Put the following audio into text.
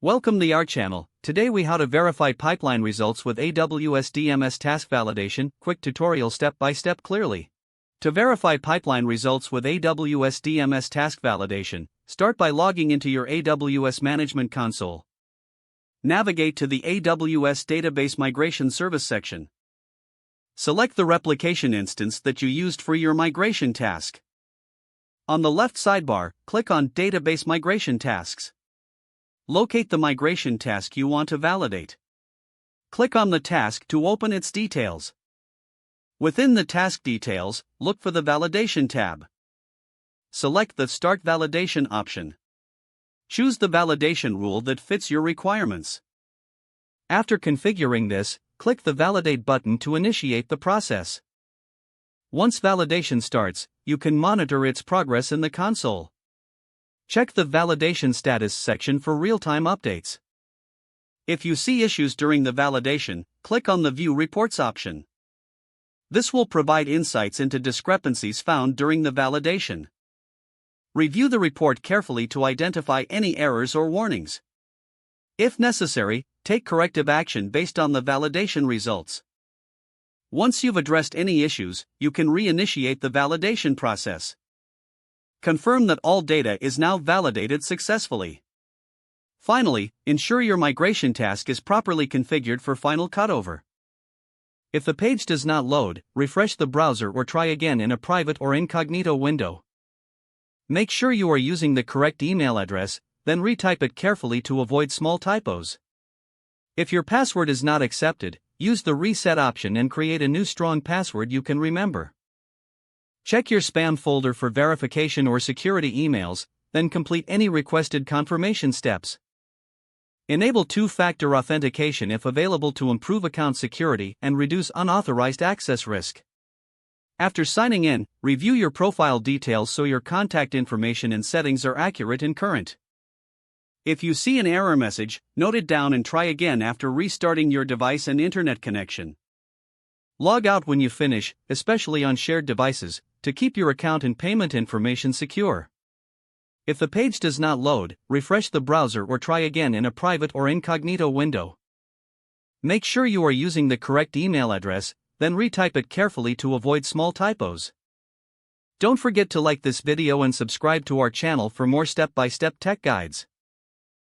Welcome to our channel. Today we how to verify pipeline results with AWS DMS task validation, quick tutorial step by step clearly. To verify pipeline results with AWS DMS task validation, start by logging into your AWS Management Console. Navigate to the AWS Database Migration Service section. Select the replication instance that you used for your migration task. On the left sidebar, click on Database Migration Tasks. Locate the migration task you want to validate. Click on the task to open its details. Within the task details, look for the Validation tab. Select the Start Validation option. Choose the validation rule that fits your requirements. After configuring this, click the Validate button to initiate the process. Once validation starts, you can monitor its progress in the console. Check the Validation Status section for real-time updates. If you see issues during the validation, click on the View Reports option. This will provide insights into discrepancies found during the validation. Review the report carefully to identify any errors or warnings. If necessary, take corrective action based on the validation results. Once you've addressed any issues, you can reinitiate the validation process. Confirm that all data is now validated successfully. Finally, ensure your migration task is properly configured for final cutover. If the page does not load, refresh the browser or try again in a private or incognito window. Make sure you are using the correct email address, then retype it carefully to avoid small typos. If your password is not accepted, use the reset option and create a new strong password you can remember. Check your spam folder for verification or security emails, then complete any requested confirmation steps. Enable two-factor authentication if available to improve account security and reduce unauthorized access risk. After signing in, review your profile details so your contact information and settings are accurate and current. If you see an error message, note it down and try again after restarting your device and internet connection. Log out when you finish, especially on shared devices, to keep your account and payment information secure. If the page does not load, refresh the browser or try again in a private or incognito window. Make sure you are using the correct email address, then retype it carefully to avoid small typos. Don't forget to like this video and subscribe to our channel for more step-by-step tech guides.